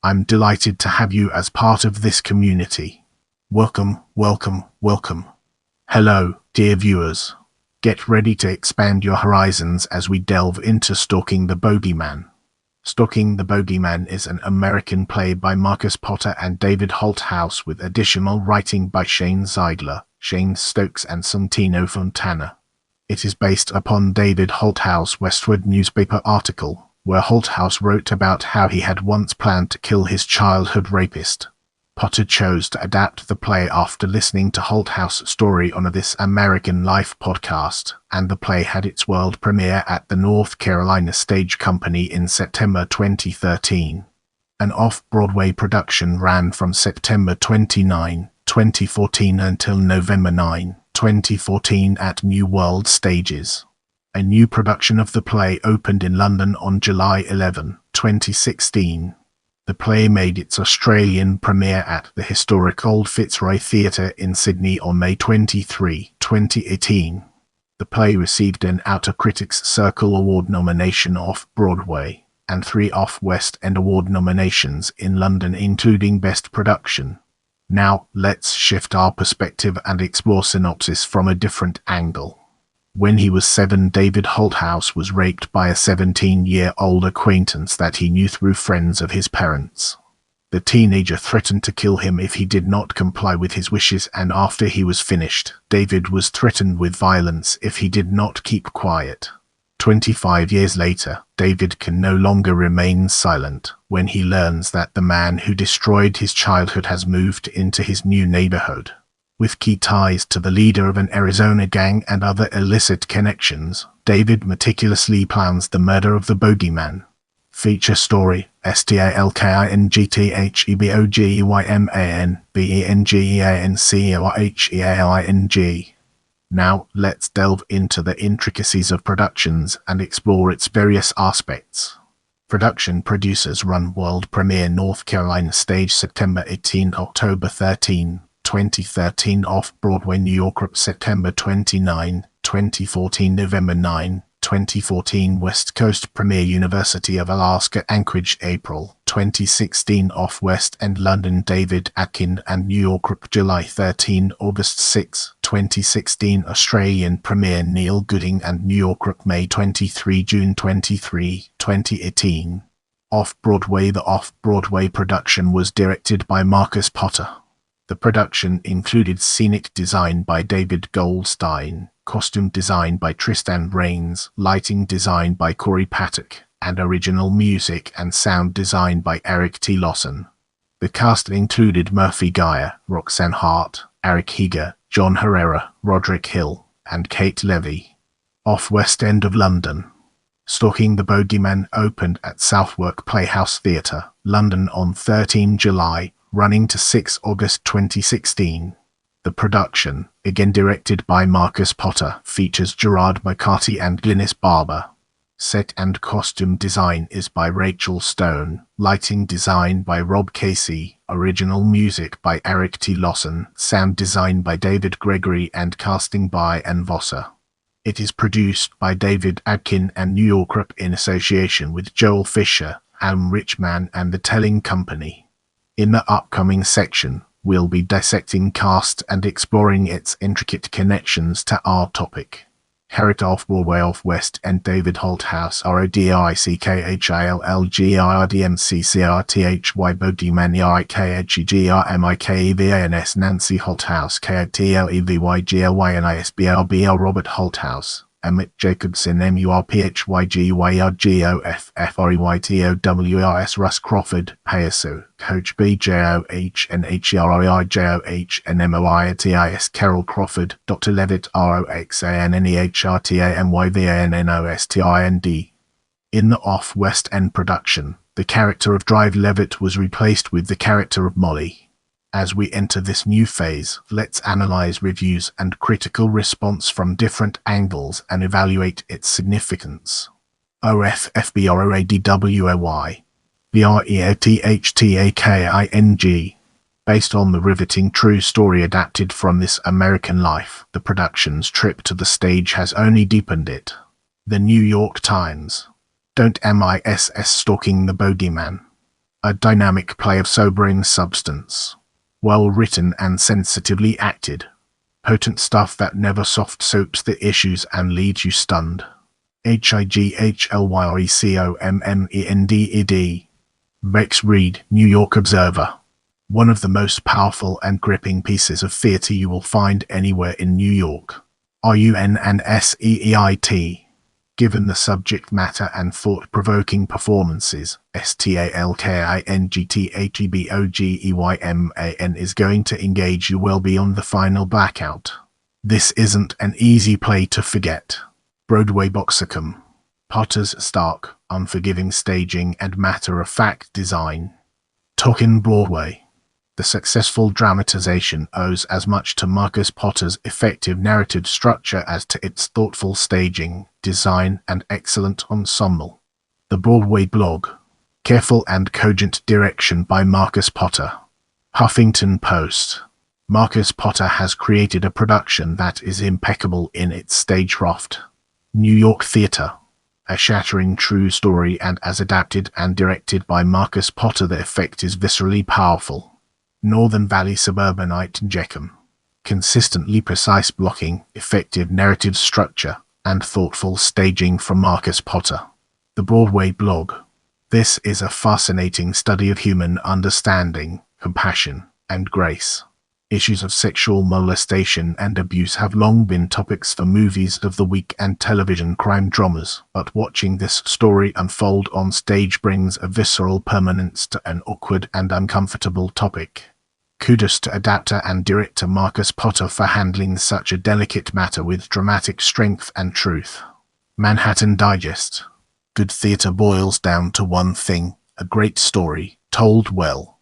I'm delighted to have you as part of this community. Welcome, welcome, welcome. Hello, dear viewers. Get ready to expand your horizons as we delve into Stalking the Bogeyman. Stalking the Bogeyman is an American play by Markus Potter and David Holthouse with additional writing by Shane Zeigler, Stokes and Santino Fontana. It is based upon David Holthouse' Westword newspaper article, where Holthouse wrote about how he had once planned to kill his childhood rapist. Potter chose to adapt the play after listening to Holthouse's story on This American Life podcast, and the play had its world premiere at the North Carolina Stage Company in September 2013. An off-Broadway production ran from September 29, 2014 until November 9, 2014 at New World Stages. A new production of the play opened in London on July 11, 2016. The play made its Australian premiere at the historic Old Fitzroy Theatre in Sydney on May 23, 2018. The play received an Outer Critics Circle Award nomination off-Broadway, and 3 Off-West End Award nominations in London including Best Production. Now, let's shift our perspective and explore synopsis from a different angle. When he was 7, David Holthouse was raped by a 17-year-old acquaintance that he knew through friends of his parents. The teenager threatened to kill him if he did not comply with his wishes, and after he was finished, David was threatened with violence if he did not keep quiet. 25 years later, David can no longer remain silent when he learns that the man who destroyed his childhood has moved into his new neighborhood. With key ties to the leader of an Arizona gang and other illicit connections, David meticulously plans the murder of the Bogeyman. Feature story: STALKINGTHEBOGEYMAN BENGEANCORHEAING. Now, let's delve into the intricacies of productions and explore its various aspects. Production producers run world premiere North Carolina Stage September 18, October 13, 2013 Off-Broadway New York September 29, 2014 November 9, 2014 West Coast premiere University of Alaska Anchorage April 2016 Off-West End London David Atkin and New York July 13 August 6, 2016 Australian premiere Neil Gooding and New York May 23 June 23, 2018. Off-Broadway. The off-Broadway production was directed by Markus Potter. The production included scenic design by David Goldstein, costume design by Tristan Rains, lighting design by Corey Patek, and original music and sound design by Eric T. Lawson. The cast included Murphy Geyer, Roxanne Hart, Eric Heger, John Herrera, Roderick Hill, and Kate Levy. Off-West End of London. Stalking the Bogeyman opened at Southwark Playhouse Theatre, London on 13 July, running to 6 August 2016. The production, again directed by Markus Potter, features Gerard McCarthy and Glynis Barber. Set and costume design is by Rachel Stone, lighting design by Rob Casey, original music by Eric T. Lawson, sound design by David Gregory and casting by Ann Vosser. It is produced by David Atkin and New York in association with Joel Fisher, Alan Richman and The Telling Company. In the upcoming section, we'll be dissecting cast and exploring its intricate connections to our topic. Character Off-Broadway Off-West and David Holthouse RODICKHILGIRDMCCRTHY Bogeyman EIKHEGRMIKEVANS Nancy Holthouse KTLEVYGLYNISBLBL Robert Holthouse Emmett Jacobson MURPHYGYRGOFFREYTOWRS Russ Crawford Payasu Coach BJOHNHEROIJOHNMOITIS Carol Crawford Dr. Levitt ROXANNEHRTAMYVANNOSTIND. In the Off-West End production, the character of Drive Levitt was replaced with the character of Molly. As we enter this new phase, let's analyze reviews and critical response from different angles and evaluate its significance. OFFBROADWOY BREATHTAKING. Based on the riveting true story adapted from This American Life, the production's trip to the stage has only deepened it. The New York Times. Don't miss Stalking the Bogeyman. A dynamic play of sobering substance. Well written and sensitively acted. Potent stuff that never soft soaps the issues and leaves you stunned. HIGHLYRECOMMENDED. Bex Reed, New York Observer. One of the most powerful and gripping pieces of theatre you will find anywhere in New York. RUNNSEEIT. Given the subject matter and thought-provoking performances, STALKINGTHEBOGEYMAN is going to engage you well beyond the final blackout. This isn't an easy play to forget. Broadway Boxicum. Potter's stark, unforgiving staging and matter-of-fact design. Talking Broadway. The successful dramatization owes as much to Markus Potter's effective narrative structure as to its thoughtful staging, design, and excellent ensemble. The Broadway Blog. Careful and cogent direction by Markus Potter. Huffington Post. Markus Potter has created a production that is impeccable in its stagecraft. New York Theatre. A shattering true story, and as adapted and directed by Markus Potter, the effect is viscerally powerful. Northern Valley Suburbanite Jeckham. Consistently precise blocking, effective narrative structure, and thoughtful staging from Markus Potter. The Broadway Blog. This is a fascinating study of human understanding, compassion, and grace. Issues of sexual molestation and abuse have long been topics for movies of the week and television crime dramas, but watching this story unfold on stage brings a visceral permanence to an awkward and uncomfortable topic. Kudos to adapter and director Markus Potter for handling such a delicate matter with dramatic strength and truth. Manhattan Digest. Good theatre boils down to one thing: a great story, told well.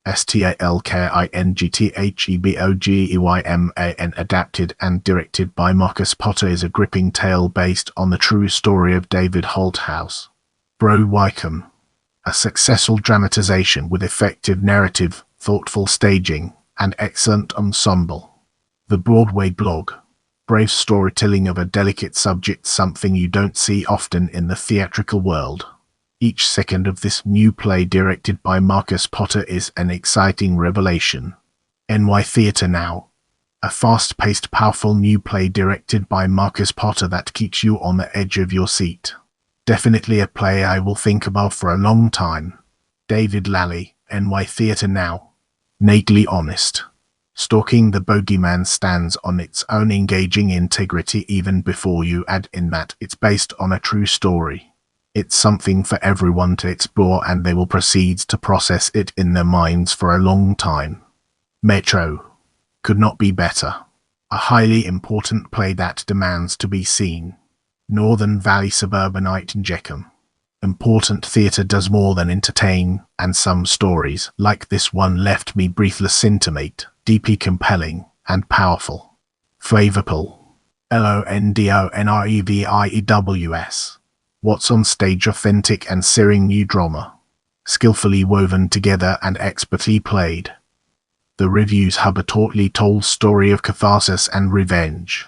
STALKINGTHEBOGEYMAN adapted and directed by Markus Potter is a gripping tale based on the true story of David Holthouse. Bro Wycombe. A successful dramatization with effective narrative, thoughtful staging, and excellent ensemble. The Broadway Blog. Brave storytelling of a delicate subject, something you don't see often in the theatrical world. Each second of this new play directed by Markus Potter is an exciting revelation. NY Theatre Now. A fast-paced, powerful new play directed by Markus Potter that keeps you on the edge of your seat. Definitely a play I will think about for a long time. David Lally, NY Theatre Now. Nately honest. Stalking the Bogeyman stands on its own engaging integrity even before you add in that it's based on a true story. It's something for everyone to explore, and they will proceed to process it in their minds for a long time. Metro. Could not be better. A highly important play that demands to be seen. Northern Valley Suburbanite Jeckham. Important theatre does more than entertain, and some stories, like this one, left me breathless, intimate, deeply compelling, and powerful. Flavorful. LONDONREVIEWS. What's on stage, authentic and searing new drama. Skillfully woven together and expertly played. The reviews hub a tautly told story of catharsis and revenge.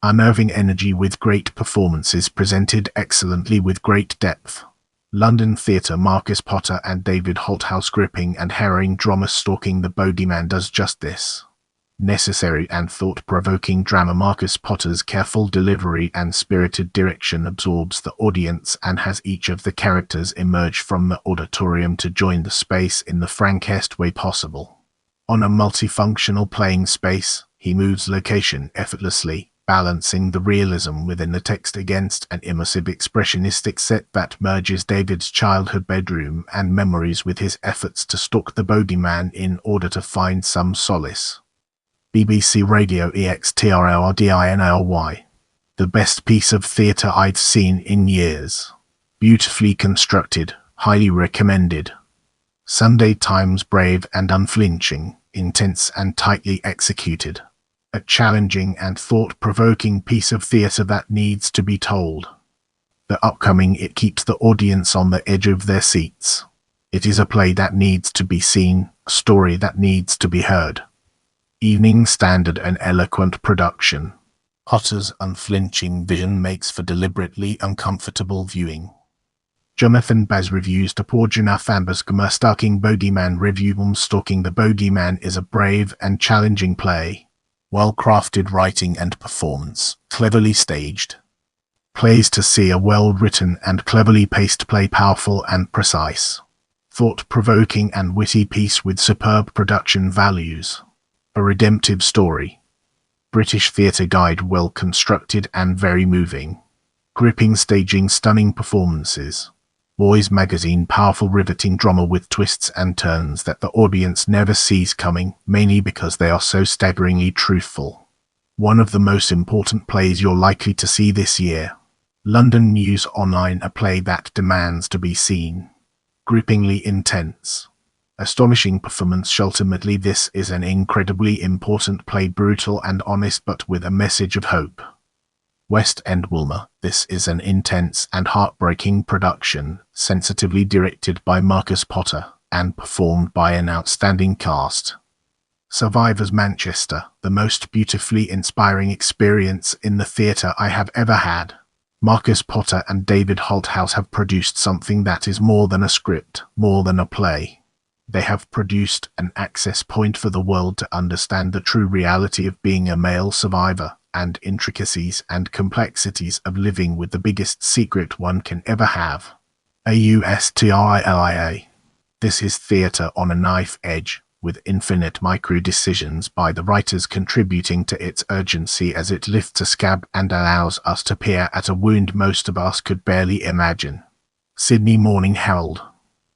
Unnerving energy with great performances presented excellently with great depth. London Theatre Markus Potter and David Holthouse gripping and harrowing drama Stalking the Bogeyman does just this. Necessary and thought-provoking drama. Markus Potter's careful delivery and spirited direction absorbs the audience and has each of the characters emerge from the auditorium to join the space in the frankest way possible. On a multifunctional playing space, he moves location effortlessly, balancing the realism within the text against an immersive expressionistic set that merges David's childhood bedroom and memories with his efforts to stalk the bogeyman in order to find some solace. BBC Radio EXTRLRDINLY. The best piece of theatre I've seen in years. Beautifully constructed, highly recommended. Sunday Times, brave and unflinching, intense and tightly executed. A challenging and thought-provoking piece of theatre that needs to be told. The upcoming it keeps the audience on the edge of their seats. It is a play that needs to be seen, a story that needs to be heard. Evening Standard, an eloquent production. Potter's unflinching vision makes for deliberately uncomfortable viewing. Jonathan Baz reviews to Porjana Fambas Stalking Bogeyman review. Stalking the Bogeyman is a brave and challenging play. Well-crafted writing and performance, cleverly staged. Plays to see a well-written and cleverly paced play, powerful and precise. Thought-provoking and witty piece with superb production values. A redemptive story. British theatre guide, well constructed and very moving. Gripping staging, stunning performances. Boys Magazine, powerful riveting drama with twists and turns that the audience never sees coming, mainly because they are so staggeringly truthful. One of the most important plays you're likely to see this year. London News Online, a play that demands to be seen. Grippingly intense. Astonishing performance. Ultimately, this is an incredibly important play, brutal and honest but with a message of hope. West End Wilma, this is an intense and heartbreaking production, sensitively directed by Markus Potter, and performed by an outstanding cast. Survivors Manchester, the most beautifully inspiring experience in the theatre I have ever had. Markus Potter and David Holthouse have produced something that is more than a script, more than a play. They have produced an access point for the world to understand the true reality of being a male survivor, and intricacies and complexities of living with the biggest secret one can ever have. AUSTRILIA. This is theatre on a knife edge, with infinite micro-decisions by the writers contributing to its urgency as it lifts a scab and allows us to peer at a wound most of us could barely imagine. Sydney Morning Herald.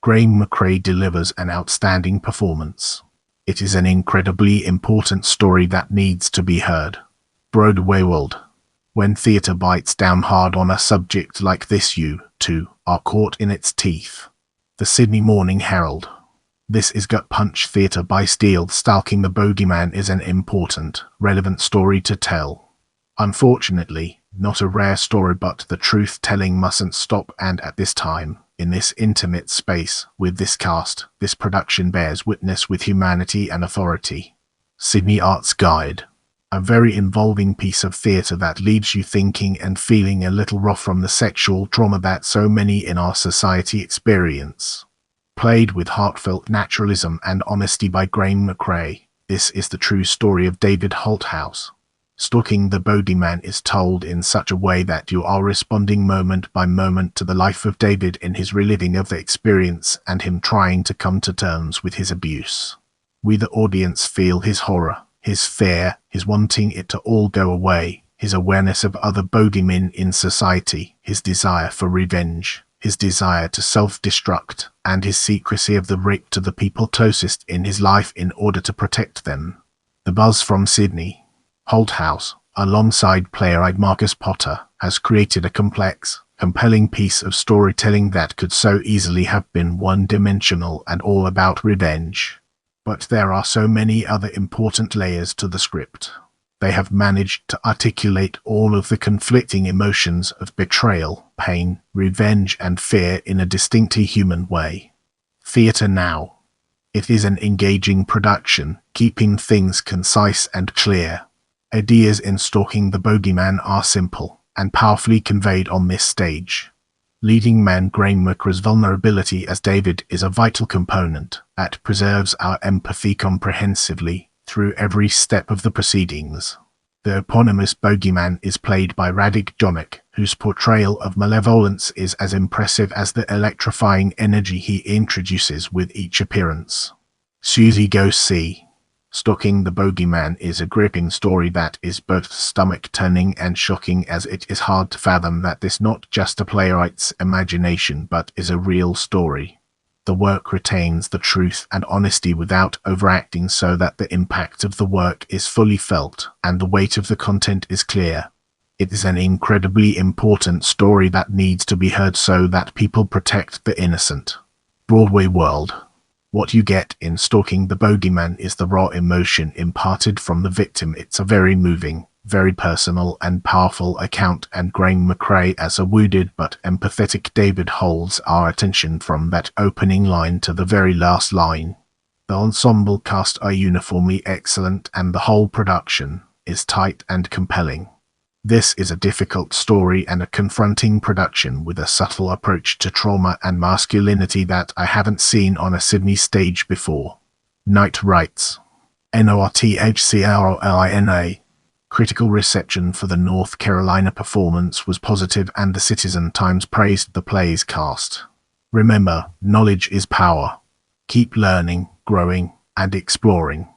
Graeme McRae delivers an outstanding performance. It is an incredibly important story that needs to be heard. Broadway World. When theatre bites down hard on a subject like this, you, too, are caught in its teeth. The Sydney Morning Herald. This is gut punch theatre by steel. Stalking the Bogeyman is an important, relevant story to tell. Unfortunately, not a rare story, but the truth-telling mustn't stop, and at this time, in this intimate space, with this cast, this production bears witness with humanity and authority. Sydney Arts Guide. A very involving piece of theatre that leaves you thinking and feeling a little rough from the sexual trauma that so many in our society experience. Played with heartfelt naturalism and honesty by Graeme McRae, this is the true story of David Holthouse. Stalking the Bogeyman is told in such a way that you are responding moment by moment to the life of David in his reliving of the experience and him trying to come to terms with his abuse. We the audience feel his horror, his fear, his wanting it to all go away, his awareness of other bogeymen in society, his desire for revenge, his desire to self-destruct, and his secrecy of the rape to the people closest in his life in order to protect them. The buzz from Sydney. Holthouse, alongside playwright Markus Potter, has created a complex, compelling piece of storytelling that could so easily have been one-dimensional and all about revenge. But there are so many other important layers to the script. They have managed to articulate all of the conflicting emotions of betrayal, pain, revenge, and fear in a distinctly human way. Theatre Now. It is an engaging production, keeping things concise and clear. Ideas in Stalking the Bogeyman are simple and powerfully conveyed on this stage. Leading man Graeme McRae's vulnerability as David is a vital component that preserves our empathy comprehensively through every step of the proceedings. The eponymous bogeyman is played by Radek Jonik, whose portrayal of malevolence is as impressive as the electrifying energy he introduces with each appearance. Susie Go See. Stalking the Bogeyman is a gripping story that is both stomach-turning and shocking, as it is hard to fathom that this not just a playwright's imagination but is a real story. The work retains the truth and honesty without overacting, so that the impact of the work is fully felt and the weight of the content is clear. It is an incredibly important story that needs to be heard so that people protect the innocent. Broadway World. What you get in Stalking the Bogeyman is the raw emotion imparted from the victim. It's a very moving, very personal and powerful account, and Graeme McRae as a wounded but empathetic David holds our attention from that opening line to the very last line. The ensemble cast are uniformly excellent and the whole production is tight and compelling. This is a difficult story and a confronting production with a subtle approach to trauma and masculinity that I haven't seen on a Sydney stage before. Knight writes, Northcrolina. Critical reception for the North Carolina performance was positive and the Citizen Times praised the play's cast. Remember, knowledge is power. Keep learning, growing, and exploring.